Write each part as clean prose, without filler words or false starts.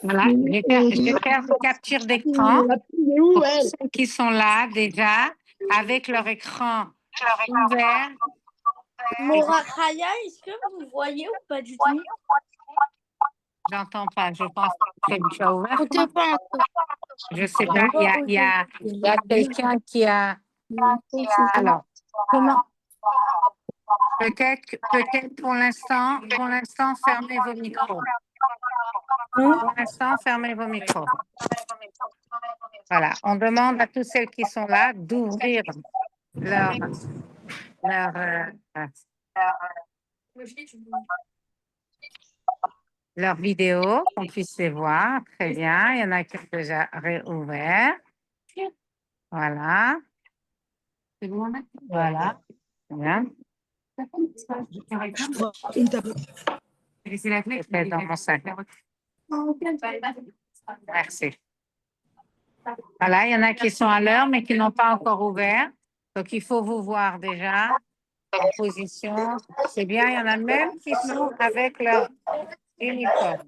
Voilà, je vais faire une capture d'écran pour ceux qui sont là déjà avec leur écran ouvert. Morachaya, est-ce que vous voyez ou pas du tout? J'entends pas, je pense que tu as ouvert. On te parle. Je sais pas, il y a quelqu'un qui a. Alors, comment? Peut-être pour l'instant, fermez vos micros. Pour l'instant, fermez vos micros. Voilà, on demande à tous celles qui sont là d'ouvrir leur, leur vidéo, qu'on puisse les voir. Très bien, il y en a qui ont déjà réouvert. Voilà. C'est bon, voilà. Bien. C'est dans mon sac. Merci. Voilà, il y en a qui sont à l'heure, mais qui n'ont pas encore ouvert. Donc, il faut vous voir déjà en position. C'est bien, il y en a même qui sont avec leur uniforme.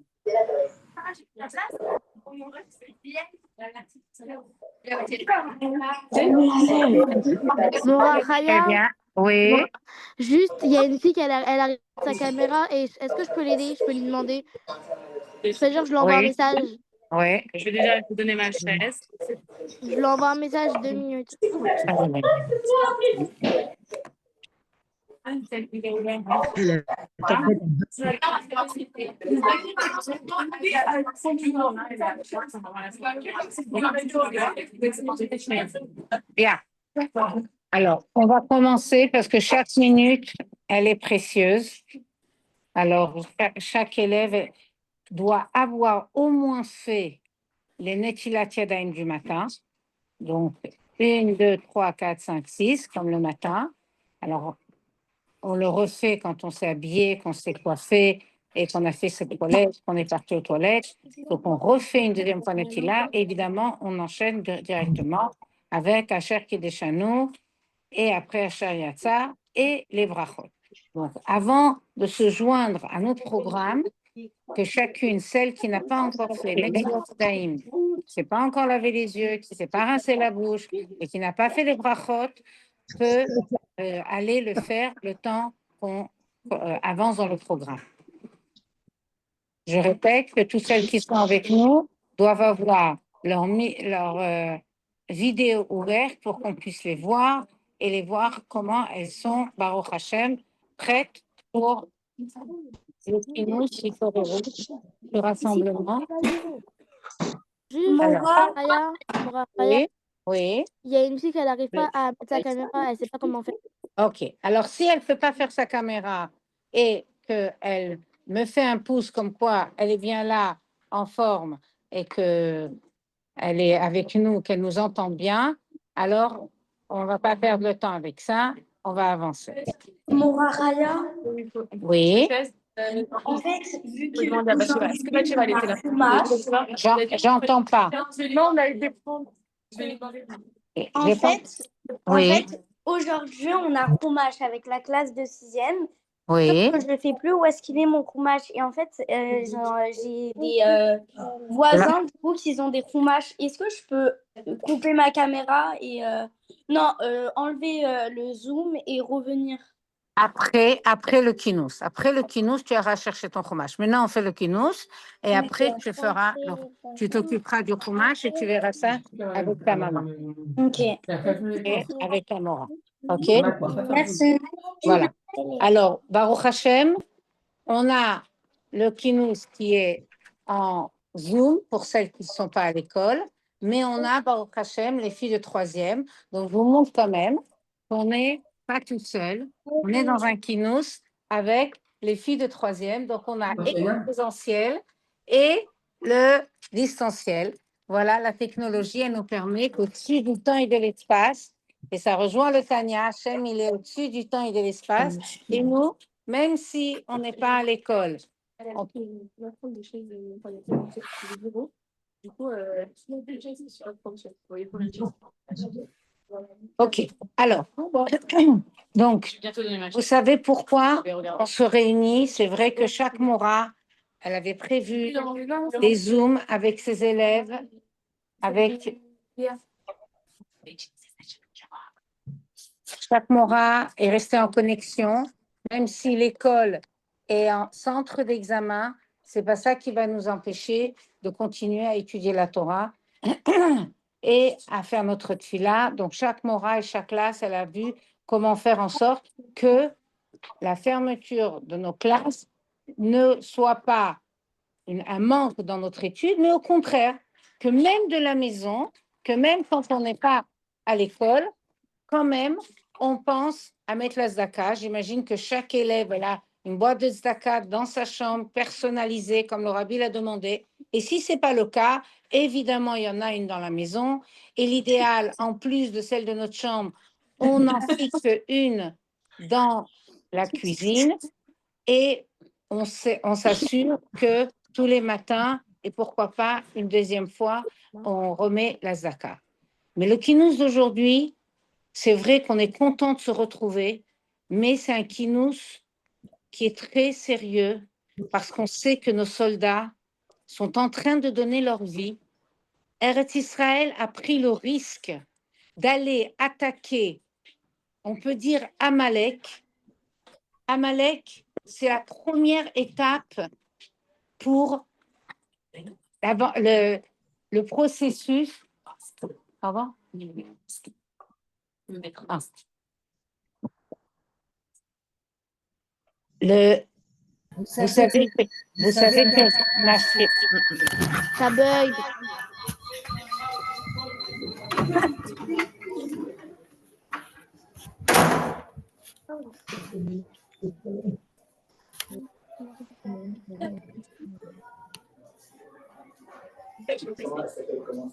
Morachaya, Très bien. Oui. juste, il y a une fille qui elle arrive sa caméra et est-ce que je peux l'aider? Je peux lui demander. C'est-à-dire, je lui envoie un Oui. message. Oui. Je vais déjà vous donner ma chaise. Je lui envoie un message 2 minutes. Bien. Alors, on va commencer parce que chaque minute, elle est précieuse. Alors, chaque élève doit avoir au moins fait les Netilat Yadayim du matin. Donc, 1, 2, 3, 4, 5, 6, comme le matin. Alors, on le refait quand on s'est habillé, qu'on s'est coiffé et qu'on a fait ses toilettes, qu'on est parti aux toilettes. Donc, on refait une deuxième fois Netilat. Évidemment, on enchaîne directement avec Asher Kideshanu et après Asher Yatsa et les brachot. Donc, avant de se joindre à notre programme, que chacune, celle qui n'a pas encore fait l'expérience d'Aïm, qui ne s'est pas encore lavé les yeux, qui ne s'est pas rincé la bouche et qui n'a pas fait les brachot, peut aller le faire le temps qu'on avance dans le programme. Je répète que toutes celles qui sont avec nous doivent avoir leur vidéo ouverte pour qu'on puisse les voir et les voir comment elles sont, Baruch Hashem, prêtes pour le kinouch, le rassemblement. Morachaya, Oui, oui. il y a une fille qui n'arrive pas à mettre sa caméra, elle ne sait pas comment faire. OK. Alors, si elle ne peut pas faire sa caméra et qu'elle me fait un pouce comme quoi elle est bien là, en forme, et qu'elle est avec nous, qu'elle nous entend bien, alors on ne va pas perdre le temps avec ça, on va avancer. Morachaya, Oui, en fait, vu que Est-ce que Bathsheba, elle était là? j'entends pas. Non, on a été prendre. En Oui, fait, aujourd'hui, on a Chumash avec la classe de 6e. oui. Je ne sais plus où est-ce qu'il est mon Chumash. Et en fait, j'ai des voisins du coup qui ont des Chumash. Est-ce que je peux couper ma caméra et enlever le zoom et revenir? Après le kinous. Après le kinous, tu iras chercher ton chumash. Maintenant, on fait le kinous et après, tu t'occuperas du chumash et tu verras ça avec ta maman. Ok. Et avec ta Mora. OK? Merci. Voilà. Alors, Baruch Hashem, on a le kinous qui est en Zoom pour celles qui ne sont pas à l'école, mais on a Baruch Hashem, les filles de 3e. Donc, je vous montre quand même qu'on n'est pas tout seul. On est dans un kinous avec les filles de 3e. Donc, on a et le présentiel et le distanciel. Voilà, la technologie, elle nous permet qu'au-dessus du temps et de l'espace, et ça rejoint le Tanya, Hachem, il est au-dessus du temps et de l'espace, et nous, même si on n'est pas à l'école, OK. Alors, donc, vous savez pourquoi on se réunit. C'est vrai que chaque Mora elle avait prévu des Zooms avec ses élèves, avec chaque Mora est resté en connexion, même si l'école est en centre d'examen, c'est pas ça qui va nous empêcher de continuer à étudier la Torah et à faire notre tfila. Donc, chaque Mora et chaque classe, elle a vu comment faire en sorte que la fermeture de nos classes ne soit pas un manque dans notre étude, mais au contraire, que même de la maison, que même quand on n'est pas à l'école, quand même, on pense à mettre la tzedaka. J'imagine que chaque élève a une boîte de tzedaka dans sa chambre, personnalisée, comme le rabbi l'a demandé. Et si ce n'est pas le cas, évidemment, il y en a une dans la maison. Et l'idéal, en plus de celle de notre chambre, on en fixe une dans la cuisine et on s'assure que tous les matins, et pourquoi pas une deuxième fois, on remet la tzedaka. Mais le kinous d'aujourd'hui, c'est vrai qu'on est content de se retrouver, mais c'est un kinous qui est très sérieux parce qu'on sait que nos soldats sont en train de donner leur vie. Eretz Israël a pris le risque d'aller attaquer, on peut dire Amalek. Amalek, c'est la première étape pour le processus. Pardon? Ah. Vous savez que Ça bug.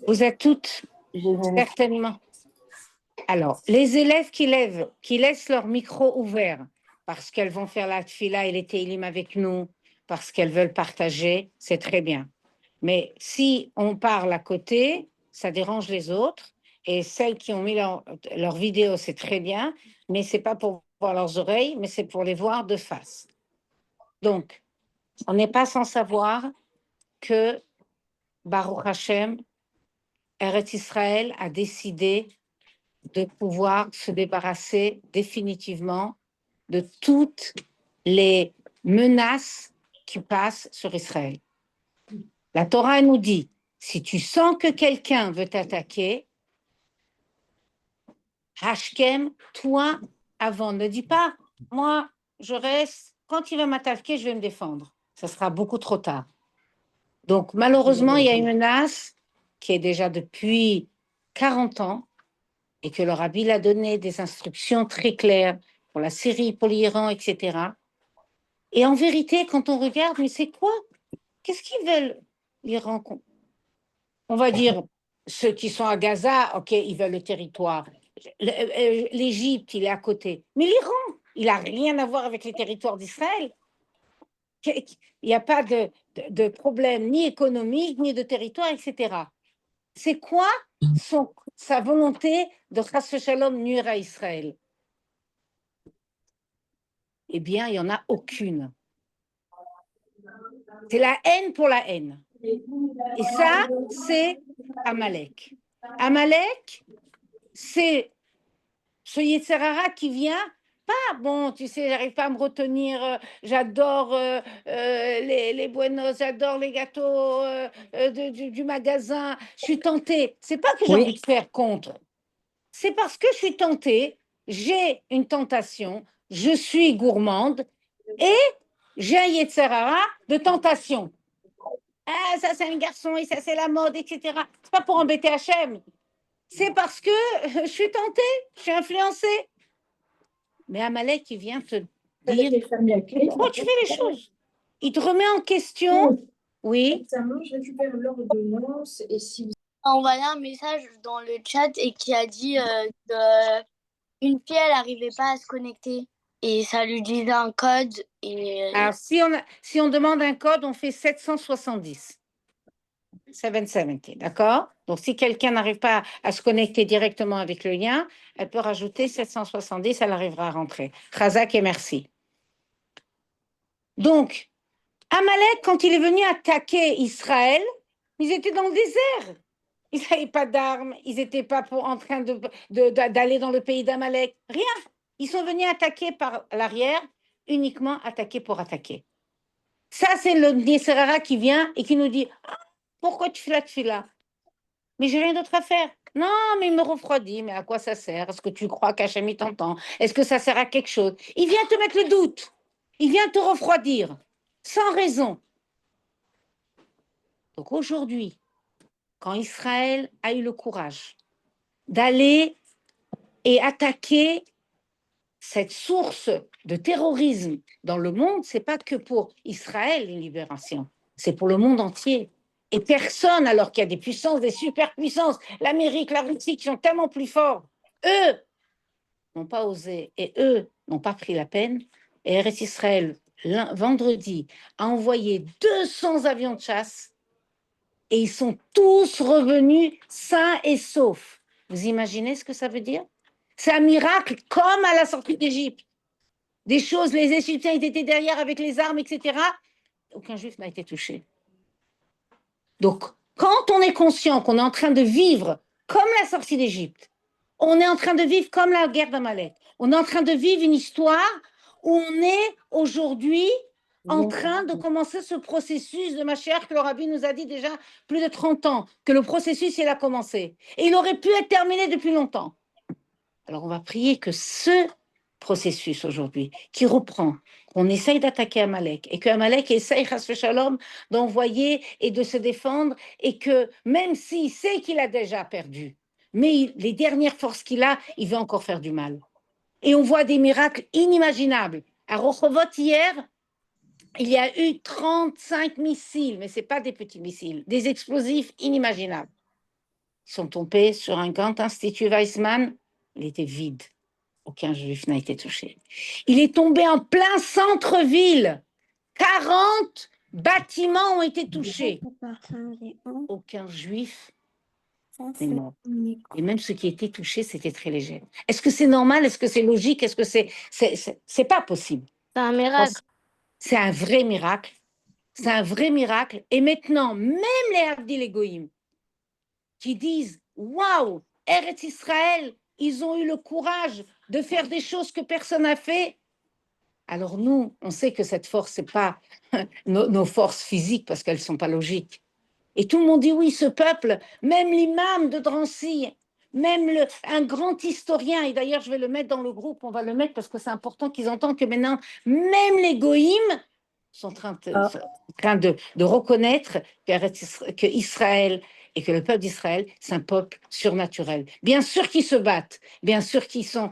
vous êtes toutes certainement. Alors, les élèves qui laissent leur micro ouvert parce qu'elles vont faire la tfila et les télim avec nous, parce qu'elles veulent partager, c'est très bien. Mais si on parle à côté, ça dérange les autres. Et celles qui ont mis leur vidéo, c'est très bien, mais ce n'est pas pour voir leurs oreilles, mais c'est pour les voir de face. Donc, on n'est pas sans savoir que Baruch Hashem, Eretz Israël a décidé de pouvoir se débarrasser définitivement de toutes les menaces qui passent sur Israël. La Torah nous dit, si tu sens que quelqu'un veut t'attaquer, Hashkem, toi, avant, ne dis pas, moi, je reste, quand il va m'attaquer, je vais me défendre. Ça sera beaucoup trop tard. Donc, malheureusement, il y a une menace qui est déjà depuis 40 ans et que le rabbi a donné des instructions très claires pour la Syrie, pour l'Iran, etc. Et en vérité, quand on regarde, mais c'est quoi? Qu'est-ce qu'ils veulent, l'Iran? On va dire, ceux qui sont à Gaza, OK, ils veulent le territoire. L'Égypte, il est à côté. Mais l'Iran, il n'a rien à voir avec les territoires d'Israël. Il n'y a pas de problème ni économique, ni de territoire, etc. C'est quoi sa volonté de Chas Shalom nuire à Israël? Eh bien, il n'y en a aucune. C'est la haine pour la haine. Et ça, c'est Amalek. Amalek, c'est ce Yetzer Hara qui vient, pas, bon, tu sais, j'arrive pas à me retenir, j'adore les buenos, j'adore les gâteaux du magasin, je suis tentée. C'est pas que j'ai envie de faire contre, c'est parce que je suis tentée, j'ai une tentation, je suis gourmande et j'ai un Yetzer Hara de tentation. Ah, ça c'est un garçon et ça c'est la mode, etc. C'est pas pour embêter Hachem. C'est parce que je suis tentée, je suis influencée. Mais Amalek, il vient te dire pourquoi tu fais les choses. Il te remet en question. Oui. Je récupère l'ordonnance et si A envoyé un message dans le chat et qui a dit qu'une fille, elle n'arrivait pas à se connecter. Et ça lui disait un code. Et Alors, si on demande un code, on fait 770. 770, d'accord? Donc, si quelqu'un n'arrive pas à se connecter directement avec le lien, elle peut rajouter 770, elle arrivera à rentrer. Chazak et merci. Donc, Amalek, quand il est venu attaquer Israël, ils étaient dans le désert. Ils n'avaient pas d'armes, ils n'étaient pas en train d'aller dans le pays d'Amalek. Rien. Ils sont venus attaquer par l'arrière, uniquement attaquer pour attaquer. Ça, c'est le Nisserara qui vient et qui nous dit ah, pourquoi tu fais la tefila? Mais j'ai rien d'autre à faire. Non, mais il me refroidit. Mais à quoi ça sert? Est-ce que tu crois qu'Hachem t'entend? Est-ce que ça sert à quelque chose? Il vient te mettre le doute. Il vient te refroidir. Sans raison. Donc aujourd'hui, quand Israël a eu le courage d'aller et attaquer cette source de terrorisme dans le monde, c'est pas que pour Israël une libération, c'est pour le monde entier. Et personne, alors qu'il y a des puissances, des superpuissances, l'Amérique, la Russie, qui sont tellement plus forts, eux n'ont pas osé et eux n'ont pas pris la peine. Et Eretz Israël, vendredi, a envoyé 200 avions de chasse et ils sont tous revenus sains et saufs. Vous imaginez ce que ça veut dire? C'est un miracle comme à la sortie d'Égypte. Des choses, les Égyptiens étaient derrière avec les armes, etc. Aucun juif n'a été touché. Donc, quand on est conscient qu'on est en train de vivre comme la sortie d'Égypte, on est en train de vivre comme la guerre d'Amalek, on est en train de vivre une histoire où on est aujourd'hui en train de commencer ce processus de Mashiach que le Rabbi nous a dit déjà plus de 30 ans, que le processus, il a commencé. Et il aurait pu être terminé depuis longtemps. Alors, on va prier que ce processus aujourd'hui, qui reprend, qu'on essaye d'attaquer Amalek, et que Amalek essaye, chas v'shalom, d'envoyer et de se défendre, et que même s'il sait qu'il a déjà perdu, mais les dernières forces qu'il a, il veut encore faire du mal. Et on voit des miracles inimaginables. À Rochovot, hier, il y a eu 35 missiles, mais ce n'est pas des petits missiles, des explosifs inimaginables. Ils sont tombés sur un grand institut Weizmann, il était vide. Aucun juif n'a été touché. Il est tombé en plein centre-ville. 40 bâtiments ont été touchés. Aucun juif n'est mort. Et même ceux qui étaient touchés, c'était très léger. Est-ce que c'est normal? Est-ce que c'est logique? Est-ce que c'est pas possible? C'est un miracle. C'est un vrai miracle. C'est un vrai miracle. Et maintenant, même les Avdil et Goïm, qui disent waouh, Eretz Israël, ils ont eu le courage de faire des choses que personne n'a fait. Alors nous, on sait que cette force, ce n'est pas nos forces physiques parce qu'elles ne sont pas logiques. Et tout le monde dit oui, ce peuple, même l'imam de Drancy, même un grand historien, et d'ailleurs je vais le mettre dans le groupe, on va le mettre parce que c'est important qu'ils entendent que maintenant, même les goïms sont en train de reconnaître que Israël et que le peuple d'Israël, c'est un peuple surnaturel. Bien sûr qu'ils se battent, bien sûr qu'ils sont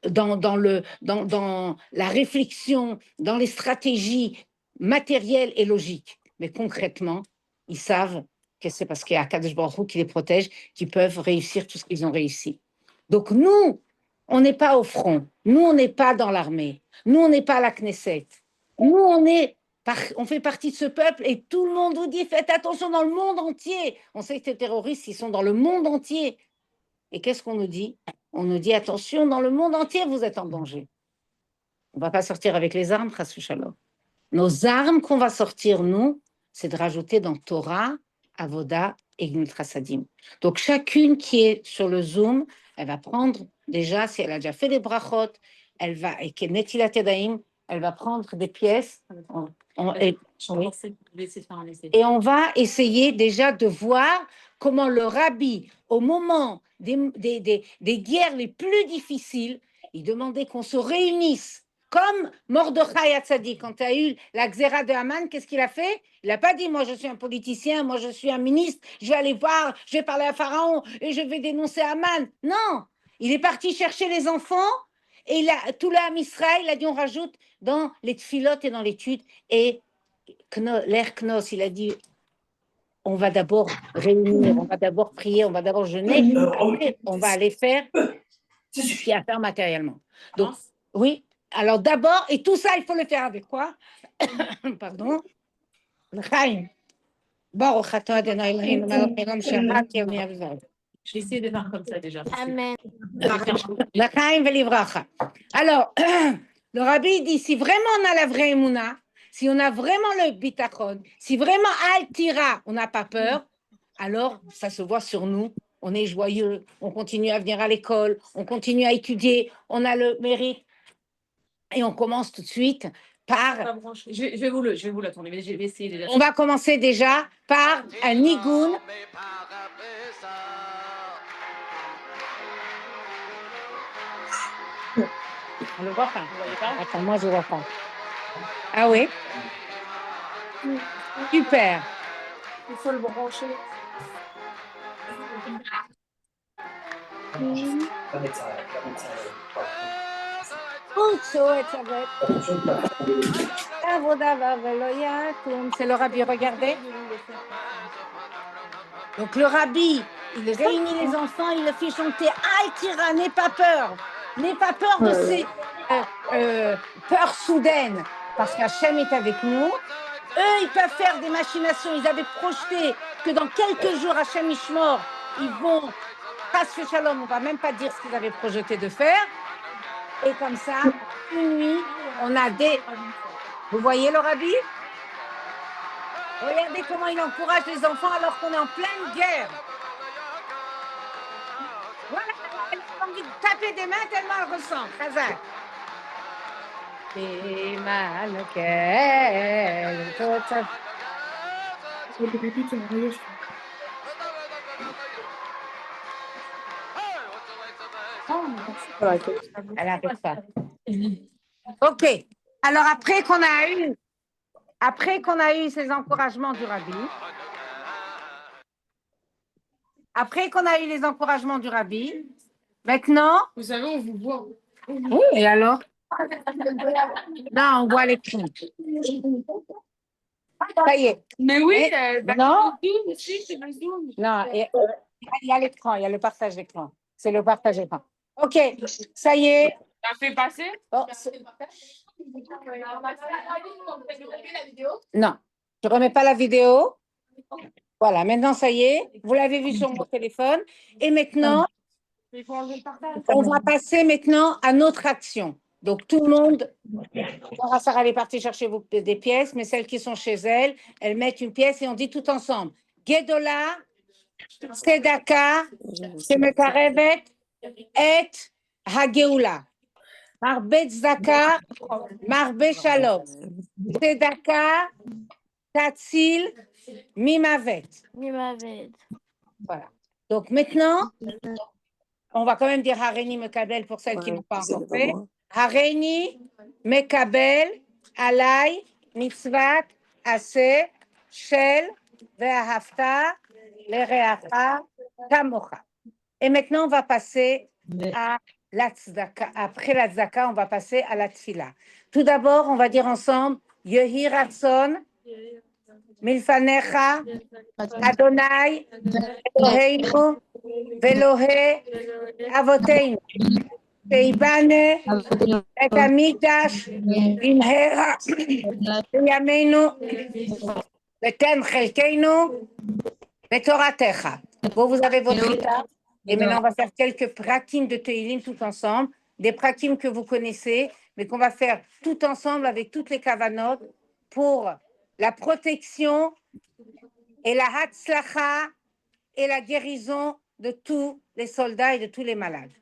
dans la réflexion, dans les stratégies matérielles et logiques. Mais concrètement, ils savent que c'est parce qu'il y a Akadosh Baruch Hu qui les protège, qu'ils peuvent réussir tout ce qu'ils ont réussi. Donc nous, on n'est pas au front, nous, on n'est pas dans l'armée, nous, on n'est pas à la Knesset. Nous, on fait partie de ce peuple et tout le monde vous dit faites attention dans le monde entier. On sait que les terroristes, ils sont dans le monde entier. Et qu'est-ce qu'on nous dit? On nous dit attention, dans le monde entier, vous êtes en danger. On ne va pas sortir avec les armes, chas v'shalom. Nos armes qu'on va sortir, nous, c'est de rajouter dans Torah, Avoda et Gemilut Chasadim. Donc, chacune qui est sur le Zoom, elle va prendre déjà, si elle a déjà fait des brachot, elle va, et qui est Netilat Yadayim, elle va prendre des pièces. Et on va essayer déjà de voir comment le rabbi, au moment des guerres les plus difficiles, il demandait qu'on se réunisse. Comme Mordechai Hatzadik, quand il a eu la xéra de Haman, qu'est-ce qu'il a fait? Il n'a pas dit, moi je suis un politicien, moi je suis un ministre, je vais aller voir, je vais parler à Pharaon et je vais dénoncer Haman. Non, il est parti chercher les enfants et tout l'âme Israël, il a dit, on rajoute dans les tfilotes et dans l'étude. Et l'air Knos, il a dit, on va d'abord réunir, on va d'abord prier, on va d'abord jeûner, après on va aller faire ce qu'il y a à faire matériellement. Donc, oui. Alors d'abord, et tout ça, il faut le faire avec quoi? Pardon. L'chaim. Baruch atah Adonai Eloheinu melech haolam she'achad yom yavzad. Je vais essayer de faire comme ça déjà. Amen. L'chaim ve'livracha. Alors, le rabbi dit, si vraiment on a la vraie émouna, Si on a vraiment le bitachon, si vraiment Altira, on n'a pas peur, alors ça se voit sur nous. On est joyeux, on continue à venir à l'école, on continue à étudier, on a le mérite. Et on commence tout de suite par... Je vais vous la tourner, mais je vais essayer déjà. On va commencer déjà par un nigoun. On le voit pas. Vous voyez pas? Attends, moi je vois pas. Ah oui? Super. Il faut le brancher. C'est le rabbi, regardez. Donc le rabbi, il réunit les enfants, il leur fait chanter Altira, n'aie pas peur. N'aie pas peur de ces peurs soudaines, parce qu'Hachem est avec nous. Eux, ils peuvent faire des machinations. Ils avaient projeté que dans quelques jours, Hachem Ishmor, ils vont, Chas Shalom, on ne va même pas dire ce qu'ils avaient projeté de faire. Et comme ça, une nuit, on a des... Vous voyez le rabbi? Regardez comment il encourage les enfants alors qu'on est en pleine guerre. Voilà, elle a envie de taper des mains tellement elle ressent. Khazak. Elle n'arrive pas. Ok. Alors après qu'on a eu ces encouragements du rabbi, maintenant. Vous savez, on vous voit. Oui, et alors? Non, on voit les prix. Ça y est. Mais oui, Non. Zoom aussi, c'est le Zoom. Non, il y a l'écran, il y a le partage d'écran. C'est le partage d'écran. Ok, ça y est. T'as fait passer? Oh, non, je ne remets pas la vidéo. Voilà, maintenant ça y est. Vous l'avez vu sur mon téléphone. Et maintenant, on va passer maintenant à notre action. Donc tout le monde, Sarah est partie chercher des pièces, mais celles qui sont chez elle, elles mettent une pièce et on dit tout ensemble. Gedola, Tzedaka, Shemekarevet, et Hageula. Marbe Tzedaka, Marbe Shalom. Tzedaka, Tatsil, Mimavet. Voilà. Donc maintenant, on va quand même dire Hareini Mekabel pour celles qui n'ont pas encore fait. Hareini Mekabel, Alay, Mitzvat, Aseh, Shel, Ve'ahavta, Lereacha, Kamocha. Et maintenant, on va passer à la tzedaka. Après la tzedaka, on va passer à la tfila. Tout d'abord, on va dire ensemble Yehi Ratson, Milfanecha, Adonai, Eloheinu, Velohe, Avoteinu, Sheibane, Et Amidash, Bimhera, Yameinu, Beten Chelkeinu, Betoratecha. Vous avez votre état. Et maintenant, on va faire quelques prakim de Teilim tout ensemble, des prakim que vous connaissez, mais qu'on va faire tout ensemble avec toutes les kavanot pour la protection et la hatzlacha et la guérison de tous les soldats et de tous les malades.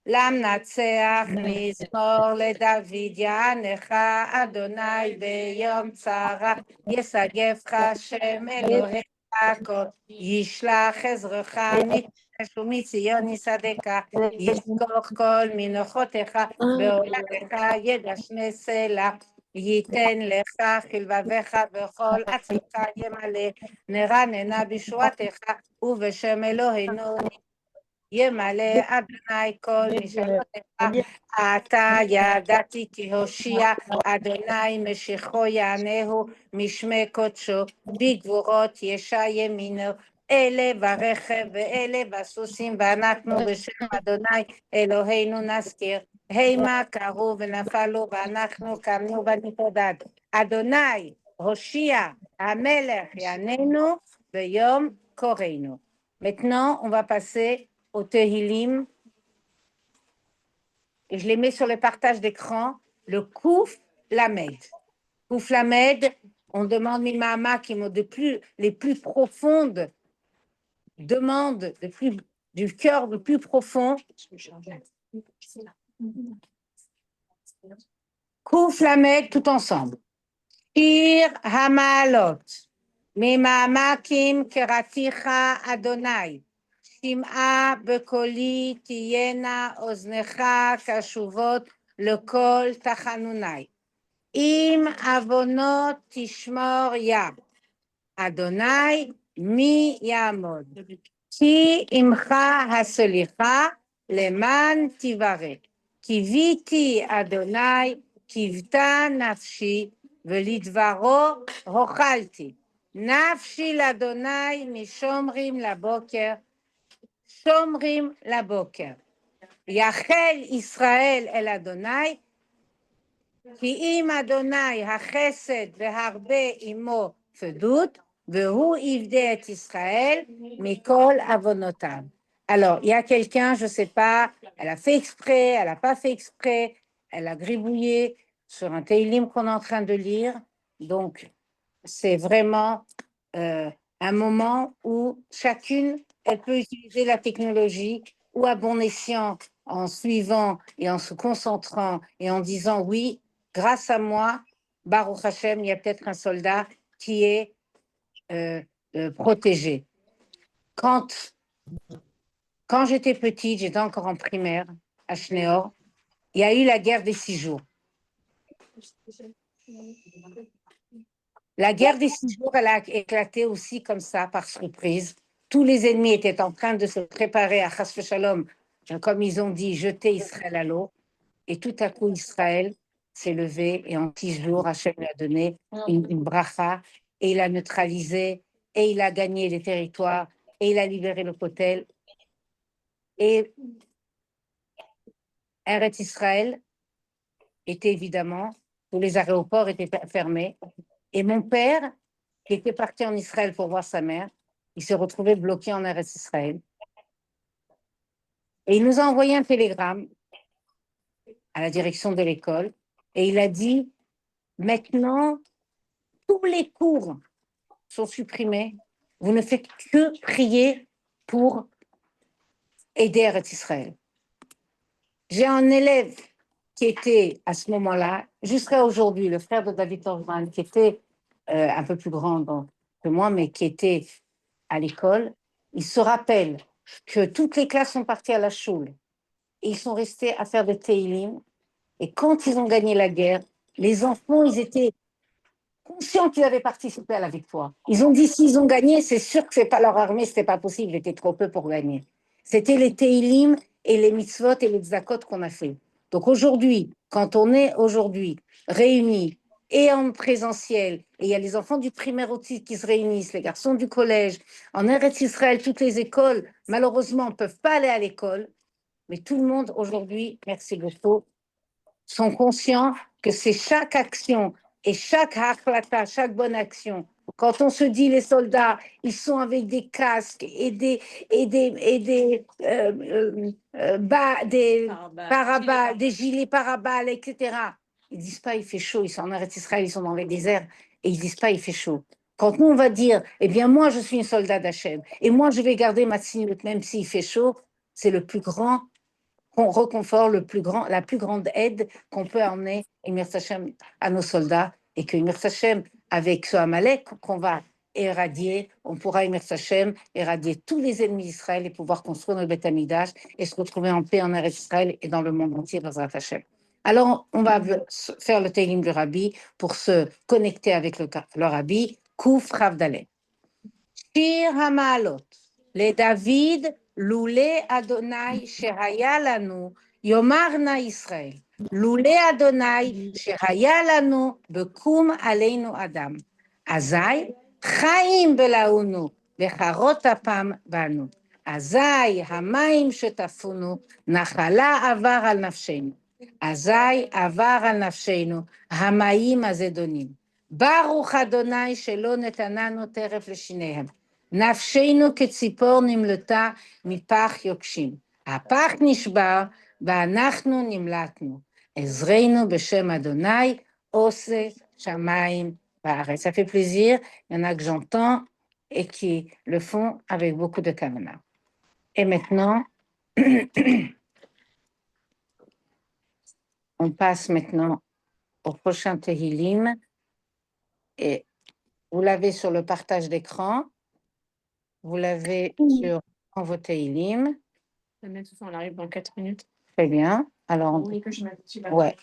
L'amnatseach mizmor le David yanecha Adonai beyom tzara yesagefcha Shem Elohecha kol yishlach ezrecha mikdash umitzion yisadecha yizkor kol minochotecha beoladecha yedashne sela ייתן לך חלבבך וכל עצמך ימלא נרננה בשבועתך ובשם אלוהינו ימלא אדוני כל משאלותיך אתה ידעתי כי הושיע אדוני משיחו יענהו משמי קודשו בגבורות ישע ימינו אלה ברכב ואלה בסוסים ואנחנו בשם אדוני אלוהינו נזכיר המה קרו ונפלו ואנחנו קמנו ונתעודד. אדוני הושיע המלך יעננו ביום קוראנו. Maintenant, on va passer au Tehilim. Et je les mets sur le partage d'écran. Le Kouf Lamed. Kouflamed, on demande Mima'amakim les plus profondes demandes du cœur le plus profond. Kouflamed, tout ensemble. Shir Hamalot, Mima'amakim keraticha Adonai. Shim'a bekoli tiyena oznecha kashuvot lekol tachanunai. Im avonot tishmor ya. Adonai mi yamod. Ki imcha hasolicha leman tivare. Kiviti Adonai kivta nafshi velidvaro hochalti. Nafshi l'Adonai mishomrim laboker. Shomrim laboker. Yachel Israël el Adonai. כי אם אדוני החסד והרבה עמו פדות, והוא יפדה את ישראל מכל עוונותיו. Alors, il y a quelqu'un, je ne sais pas, elle a fait exprès, elle n'a pas fait exprès, elle a gribouillé sur un Teilim qu'on est en train de lire. Donc, c'est vraiment un moment où chacune, elle peut utiliser la technologie ou à bon escient en suivant et en se concentrant et en disant oui, grâce à moi, Baruch Hashem, il y a peut-être un soldat qui est protégé. Quand j'étais petite, j'étais encore en primaire à Schneor, il y a eu la guerre des 6 jours. La guerre des 6 jours, elle a éclaté aussi comme ça, par surprise. Tous les ennemis étaient en train de se préparer à Chas Shalom, comme ils ont dit, jeter Israël à l'eau. Et tout à coup, Israël s'est levé et en 6 jours, Hachem lui a donné une bracha et il a neutralisé et il a gagné les territoires et il a libéré le Kotel. Et Eretz Israël était évidemment, tous les aéroports étaient fermés. Et mon père, qui était parti en Israël pour voir sa mère, il s'est retrouvé bloqué en Eretz Israël. Et il nous a envoyé un télégramme à la direction de l'école et il a dit, maintenant, tous les cours sont supprimés, vous ne faites que prier pour aider Eretz Israël. J'ai un élève qui était à ce moment-là, jusqu'à aujourd'hui, le frère de David Torman, qui était un peu plus grand que moi, mais qui était à l'école. Il se rappelle que toutes les classes sont parties à la choule et ils sont restés à faire des teilim. Et quand ils ont gagné la guerre, les enfants, ils étaient conscients qu'ils avaient participé à la victoire. Ils ont dit, s'ils ont gagné, c'est sûr que c'est pas leur armée, c'était pas possible, ils étaient trop peu pour gagner. C'était les teilim et les mitzvot et les tzakot qu'on a fait. Donc aujourd'hui, quand on est aujourd'hui réunis et en présentiel, et il y a les enfants du primaire aussi qui se réunissent, les garçons du collège, en Eretz Israël, toutes les écoles, malheureusement, ne peuvent pas aller à l'école, mais tout le monde aujourd'hui, merci beaucoup, sont conscients que c'est chaque action et chaque hakhlata, chaque bonne action. Quand on se dit les soldats, ils sont avec des casques et des parabas, des gilets paraballes, etc. Ils disent pas il fait chaud, ils sont en Eretz Israël, ils sont dans les déserts et ils disent pas il fait chaud. Quand nous on va dire, eh bien moi je suis une soldat d'Hachem et moi je vais garder ma tzniut même s'il fait chaud, c'est le plus grand reconfort, la plus grande aide qu'on peut emmener à nos soldats et que Sachem, avec ce Amalek qu'on va éradier, on pourra éradier tous les ennemis d'Israël et pouvoir construire notre Beth Amikdash et se retrouver en paix en Eretz Israël et dans le monde entier, Bezrat Hashem. Alors, on va faire le Teilim du Rabbi pour se connecter avec le Rabbi. Kouf Ravdalet. Shir Hamalot. Les David, Loulé Adonai, Shehaya lanu, Yomarna Israël. Loulé Adonai, Shehaya lanu, Bekum aleinu Adam. Azai, Chaim belaunu, Becharot apam banu. Azai, Hamaim shetafunu, Nachala avar al nafshenu. Azai, avar al nafshenu, Hamaim azedonim. Baruch Adonai, shelo netananu teref leshinehem. נפשנו כציפור נמלטה מפח יוקשים. הפח נשבר ואנחנו נמלטנו. עזרנו בשם אדוני עושה Shamaim, Baaretz. Ça fait plaisir. Il y en a que j'entends et qui le font avec beaucoup de kavana. Et maintenant, on passe maintenant au prochain Tehillim. Et vous l'avez sur le partage d'écran. Vous l'avez sur vos Tehillim. On arrive dans 4 minutes. Très bien. Alors, ouais.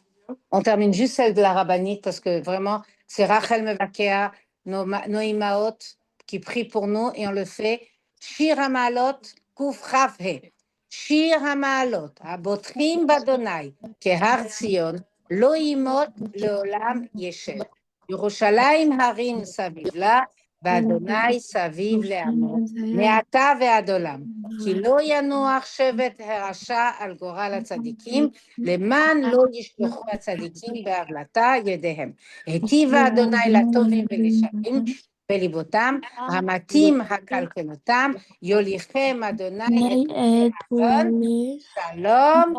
On termine juste celle de la rabbinite parce que vraiment, c'est Rachel Mevakea, nos imaot qui prient pour nous et on le fait. Shir HaMa'alot Kuf Chaf He. Shir HaMa'alot Abotrim Badonai Kehar Tzion Lo Imot Leolam Yeshev. Yerushalayim Harim Saviv La Badonai Saviv Le'amo. Me'ata ve'ad כי לא ינוח שבט הרשע על גורל הצדיקים, למען לא ישלחו הצדיקים בהבלטה ידיהם. היטיב אדוני לטובים ולשעים בליבותם, המתים הקלקלותם, יוליכם אדוני Shalom,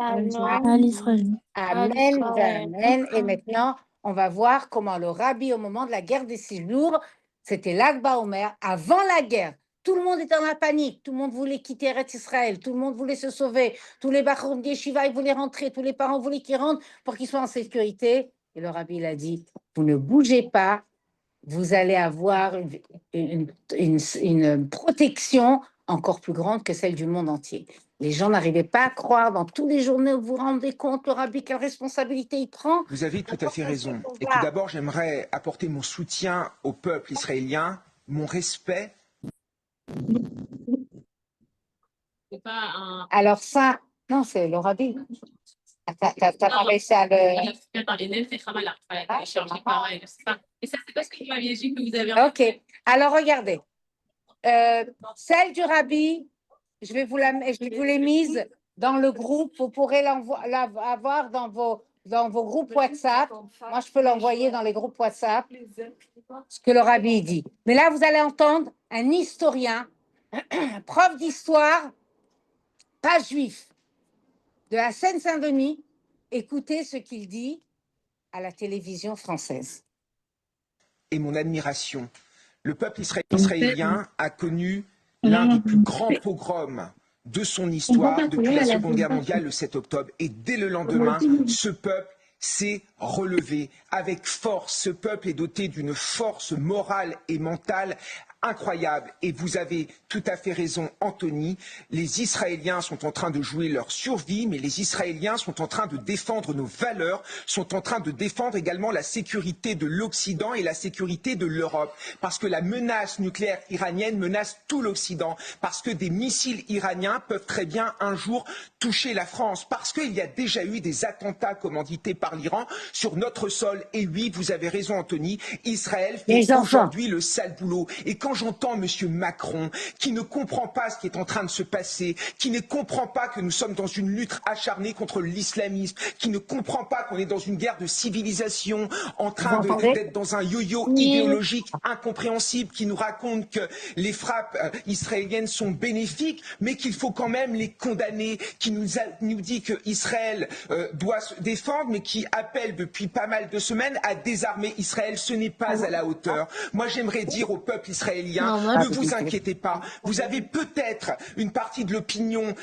Amen, Amen. Et maintenant, on va voir comment le rabbi, au moment de la guerre des 6 jours, c'était Lag BaOmer, avant la guerre. Tout le monde était dans la panique, tout le monde voulait quitter Eretz Israël, tout le monde voulait se sauver, tous les Bachorim d'Yeshiva, ils voulaient rentrer, tous les parents voulaient qu'ils rentrent pour qu'ils soient en sécurité. Et le rabbi, il a dit, vous ne bougez pas, vous allez avoir une protection encore plus grande que celle du monde entier. Les gens n'arrivaient pas à croire dans tous les journaux, vous vous rendez compte, le rabbi, quelle responsabilité il prend? Vous avez tout à fait raison. Et tout d'abord, j'aimerais apporter mon soutien au peuple israélien, mon respect. C'est pas un. Alors ça, non, c'est le rabbi. T'as pas réussi à le... Et ça, c'est pas ce que vous m'aviez dit que vous avez. Ok, alors regardez. Celle du rabbi, je vais vous les mise dans le groupe. Vous pourrez l'avoir dans vos groupes WhatsApp. Moi, je peux l'envoyer dans les groupes WhatsApp, ce que le rabbi dit. Mais là, vous allez entendre un historien, prof d'histoire, pas juif, de la Seine-Saint-Denis, écoutez ce qu'il dit à la télévision française. Et mon admiration. Le peuple israélien a connu l'un des plus grands pogroms de son histoire depuis la Seconde Guerre mondiale, le 7 octobre. Et dès le lendemain, ce peuple s'est relevé avec force. Ce peuple est doté d'une force morale et mentale incroyable. Et vous avez tout à fait raison, Anthony. Les Israéliens sont en train de jouer leur survie, mais les Israéliens sont en train de défendre nos valeurs, sont en train de défendre également la sécurité de l'Occident et la sécurité de l'Europe. Parce que la menace nucléaire iranienne menace tout l'Occident. Parce que des missiles iraniens peuvent très bien un jour toucher la France. Parce qu'il y a déjà eu des attentats commandités par l'Iran sur notre sol. Et oui, vous avez raison, Anthony, Israël fait aujourd'hui le sale boulot. Et quand j'entends M. Macron, qui ne comprend pas ce qui est en train de se passer, qui ne comprend pas que nous sommes dans une lutte acharnée contre l'islamisme, qui ne comprend pas qu'on est dans une guerre de civilisation, en train d'être dans un yo-yo idéologique incompréhensible, qui nous raconte que les frappes israéliennes sont bénéfiques, mais qu'il faut quand même les condamner, qui nous dit qu'Israël doit se défendre, mais qui appelle depuis pas mal de semaines à désarmer Israël. Ce n'est pas à la hauteur. Moi, j'aimerais dire au peuple israélien, ne vous inquiétez pas. Vous avez peut-être une partie de l'opinion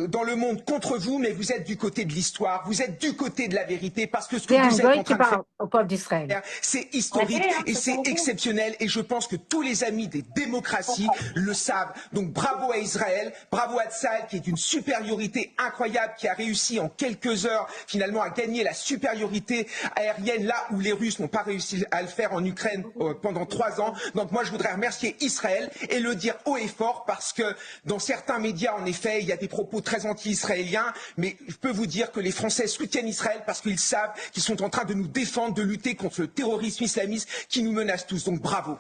dans le monde contre vous, mais vous êtes du côté de l'histoire, vous êtes du côté de la vérité, parce que ce que vous êtes en train de faire au peuple d'Israël, c'est historique et c'est exceptionnel. Et je pense que tous les amis des démocraties le savent. Donc bravo à Israël, bravo à Tzahal, qui est d'une supériorité incroyable, qui a réussi en quelques heures finalement à gagner la supériorité aérienne là où les Russes n'ont pas réussi à le faire en Ukraine pendant 3 ans. Donc moi je voudrais remercier Israël et le dire haut et fort, parce que dans certains médias, en effet, il y a des propos très anti-israéliens, mais je peux vous dire que les Français soutiennent Israël parce qu'ils savent qu'ils sont en train de nous défendre, de lutter contre le terrorisme islamiste qui nous menace tous. Donc bravo.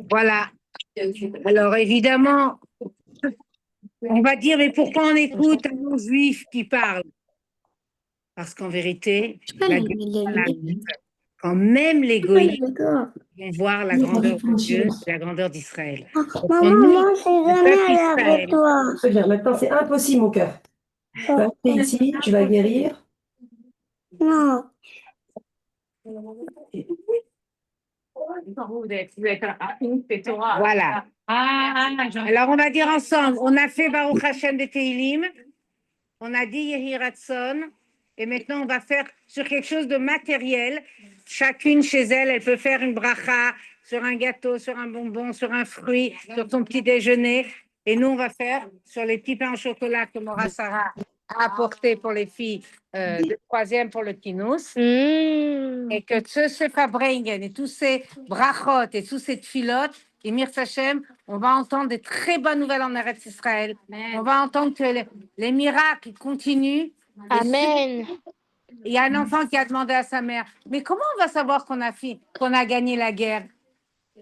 Voilà. Alors évidemment, on va dire, mais pourquoi on écoute un non-juif qui parle? Parce qu'en vérité, quand même les goïms D'accord. vont voir la grandeur de Dieu, la grandeur d'Israël. Donc, Maman, nous, moi, je suis le jamais peuple allée Israël, avec toi. Très bien, maintenant c'est impossible, mon cœur. Tu vas rester ici, tu vas guérir. Non. Vous avez fait un c'est Torah. voilà. Alors, on va dire ensemble, on a fait Baruch Hashem de Teilim, on a dit Yehi Ratzon, et maintenant on va faire sur quelque chose de matériel. Chacune chez elle, elle peut faire une bracha sur un gâteau, sur un bonbon, sur un fruit, sur son petit déjeuner. Et nous, on va faire sur les petits pains au chocolat que Mora Sarah a apporté pour les filles de troisième pour le kinous. Et que ce Fabringen et tous ces brachot et tous ces tfilotes, et Mir Sachem, on va entendre des très bonnes nouvelles en Eretz Israël. On va entendre que les miracles continuent. Amen. Il y a un enfant qui a demandé à sa mère, mais comment on va savoir qu'on a gagné la guerre?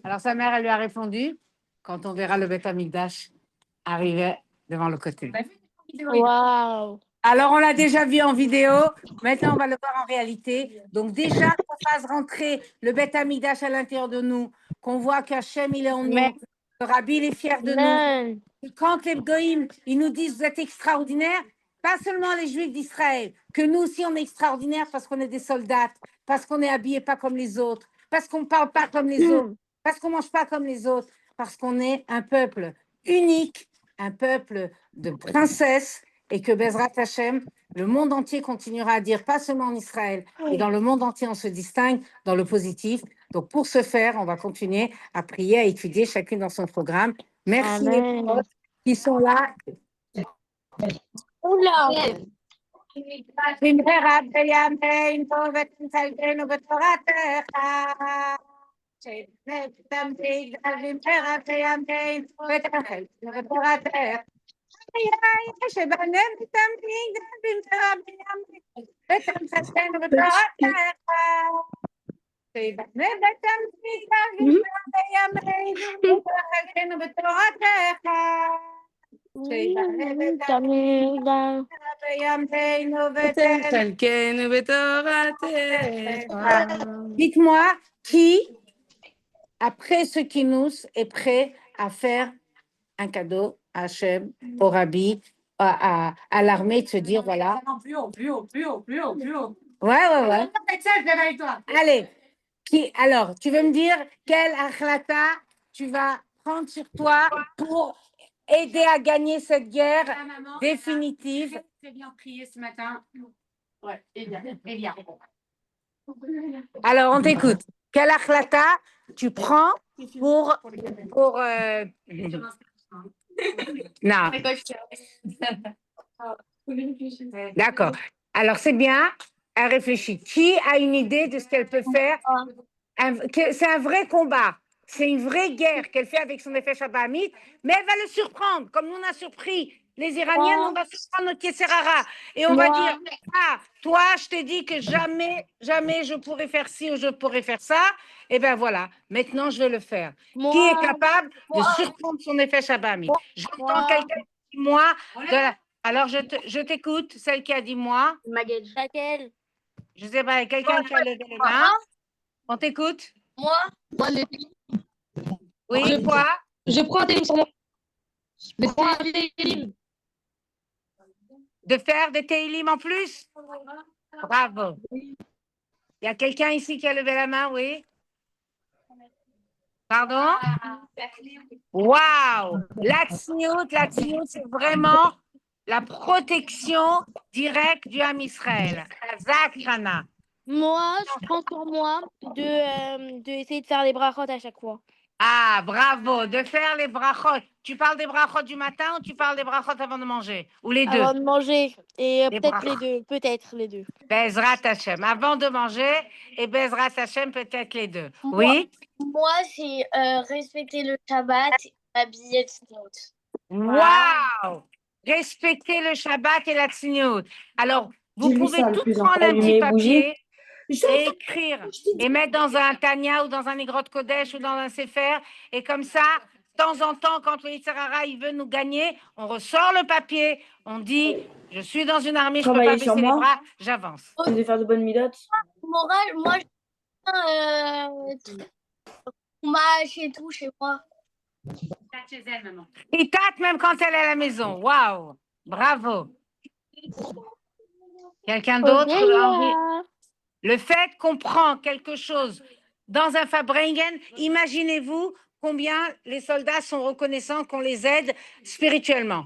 Alors sa mère, elle lui a répondu, quand on verra le Beth Amikdash arriver devant le côté. Waouh. Alors, on l'a déjà vu en vidéo. Maintenant, on va le voir en réalité. Donc, déjà, qu'on fasse rentrer le Beth Amikdash à l'intérieur de nous, qu'on voit qu'Hachem, il est en nous, Amen. que Rabbi, il est fier de nous. Amen. Quand les Goïms, ils nous disent, vous êtes extraordinaires, pas seulement les Juifs d'Israël, que nous aussi, on est extraordinaires parce qu'on est des soldats, parce qu'on est habillés pas comme les autres, parce qu'on ne parle pas comme les autres, parce qu'on ne mange pas comme les autres, parce qu'on est un peuple unique, un peuple de princesses, et que Bezrat Hashem, le monde entier continuera à dire, pas seulement en Israël, et dans le monde entier, on se distingue dans le positif. Donc, pour ce faire, on va continuer à prier, à étudier chacune dans son programme. Merci les Amen. potes qui sont là. Oula. במהרה בימינו ותצלנו בתורתך. שתמתיק במהרה בימינו ותצלנו בתורתך. שבנם תמתיק במהרה בימינו ותצלנו בתורתך. שבנם תמתיק במהרה בימינו ותצלנו בתורתך. Dites-moi qui, après ce kinous, est prêt à faire un cadeau à Hachem, au Rabbi, à l'armée, de se dire voilà. Plus haut, plus haut, plus haut, plus haut, plus haut. Ouais. Allez, alors, tu veux me dire quel achlata tu vas prendre sur toi pour aider à gagner cette guerre définitive? Très bien prié ce matin. Ouais, et bien. Alors, on t'écoute. Quel achlata tu prends pour non. D'accord. Alors, c'est bien. Elle réfléchit. Qui a une idée de ce qu'elle peut faire? C'est un vrai combat. C'est une vraie guerre qu'elle fait avec son effet Shabbat, mais elle va le surprendre. Comme nous, on a surpris les Iraniennes, on va surprendre notre Kesserara. Et on va dire, toi, je t'ai dit que jamais je pourrais faire ci ou je pourrais faire ça. Et bien voilà, maintenant, je vais le faire. Qui est capable de surprendre son effet Shabbat? J'entends quelqu'un qui dit moi. Alors, je t'écoute, celle qui a dit moi. Laquelle? Je sais pas, quelqu'un qui a levé les mains. On t'écoute? Moi? Oui, quoi? Je prends des sur moi. De faire des Teilim en plus? Bravo. Il y a quelqu'un ici qui a levé la main, oui? Pardon? Waouh! La tzniut, c'est vraiment la protection directe du Ham Israël. Chazak, Rana. Moi, je prends sur moi de essayer de faire les brachot à chaque fois. Ah, bravo, de faire les brachot. Tu parles des brachot du matin ou tu parles des brachot avant de manger? Ou les deux? Avant de manger. Et Les peut-être brachot. les deux. Peut-être les deux. Bezrat Hashem, avant de manger et Bezrat Hashem, peut-être les deux. Oui? Moi, c'est respecter le Shabbat et habiller le Waouh! Respecter le Shabbat et la tzniut. Alors, vous J'ai vu pouvez ça, le tout plus prendre un allumé petit et bouger. papier et écrire et mettre dans un Tanya ou dans un Igrot Kodesh ou dans un Sefer. Et comme ça, de temps en temps, quand le Yitzhara, il veut nous gagner, on ressort le papier, on dit, je suis dans une armée, je ne peux pas Travailler baisser sur les moi. bras, j'avance. De faire de bonnes midotes. Moral, moi, Fromage et tout chez moi. Chez elle, maman. Il tâte même quand elle est à la maison. Waouh! Bravo! Quelqu'un d'autre a envie? Le fait qu'on prend quelque chose dans un Farbrengen, imaginez-vous combien les soldats sont reconnaissants qu'on les aide spirituellement.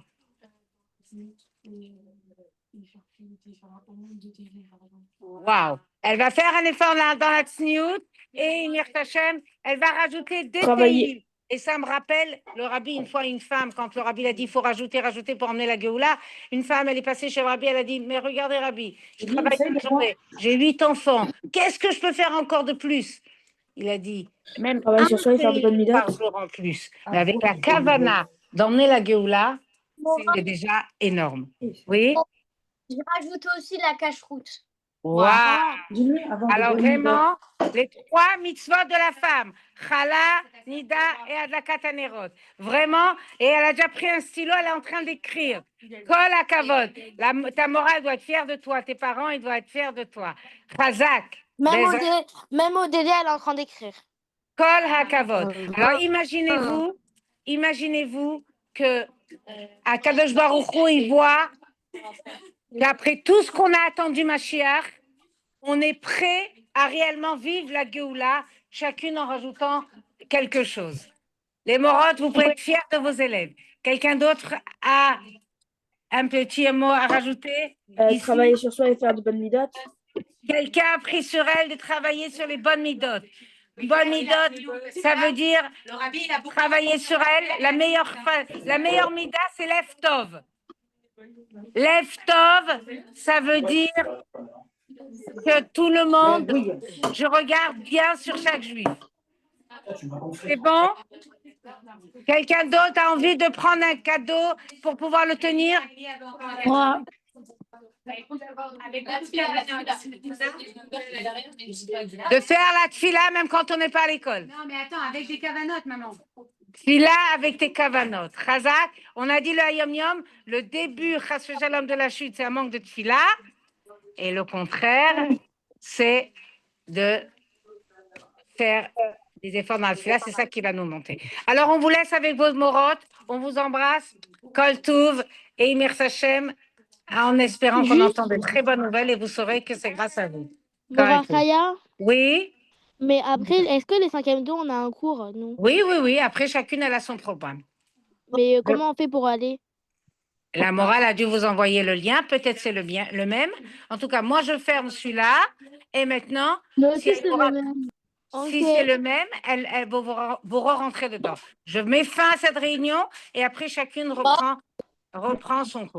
Waouh! Elle va faire un effort dans la tsniout et Mirta Hashem, elle va rajouter des Travailler. pays. Et ça me rappelle le rabbi, une fois, une femme, quand le rabbi a dit il faut rajouter pour emmener la Géoula, une femme, elle est passée chez le rabbi, elle a dit mais regardez, rabbi, je travaille toute la journée, j'ai 8 enfants, qu'est-ce que je peux faire encore de plus? Il a dit même Travailler sur soi et faire de bonnes pays par midotes. jour en plus. Mais avec la kavana d'emmener la Géoula, c'est déjà énorme. Oui? Je rajoute aussi la cache-route. Waouh! Dis-lui avant de Alors bonne midote. vraiment, les 3 mitzvot de la femme, Chala, Nida et Adlakat Hanerot. Vraiment, et elle a déjà pris un stylo, elle est en train d'écrire. Kol HaKavod. Ta morale doit être fière de toi, tes parents, ils doivent être fiers de toi. Chazak. Même Odélia, elle est en train d'écrire. Kol HaKavod. Alors imaginez-vous que Akadosh Baruch Hu, il voit qu'après tout ce qu'on a attendu Mashiach, on est prêt à réellement vivre la Géoula, chacune en rajoutant quelque chose. Les Morotes, vous pouvez être fiers de vos élèves. Quelqu'un d'autre a un petit mot à rajouter? Ici, Travailler sur soi et faire de bonnes midotes. quelqu'un a pris sur elle de travailler sur les bonnes midotes. Bonne midote, ça veut dire travailler sur elle. La meilleure mida, c'est l'Eftov. L'Eftov, ça veut dire que tout le monde, je regarde bien sur chaque juif. C'est bon? Quelqu'un d'autre a envie de prendre un cadeau pour pouvoir le tenir? Moi. De faire la tfila même quand on n'est pas à l'école. Non, mais attends, avec des cavanotes, maman. Tfila avec tes kavanot. Chazak, on a dit le Hayom Yom, le début, chas v'shalom, de la chute, c'est un manque de tfila. Et le contraire, c'est de faire des efforts dans la tfila. C'est ça qui va nous monter. Alors, on vous laisse avec vos morotes. On vous embrasse. Kol Touv et Imir Sachem, en espérant qu'on entende de très bonnes nouvelles et vous saurez que c'est grâce à vous. Borachaya, Oui, mais après, est-ce que les 5e dos, on a un cours, nous? oui. Après, chacune, elle a son programme. Mais comment on fait pour aller? La morale a dû vous envoyer le lien. Peut-être c'est le même. En tout cas, moi, je ferme celui-là. Et maintenant, si c'est le même, elle vous re-rentrer dedans. Je mets fin à cette réunion et après, chacune reprend son cours.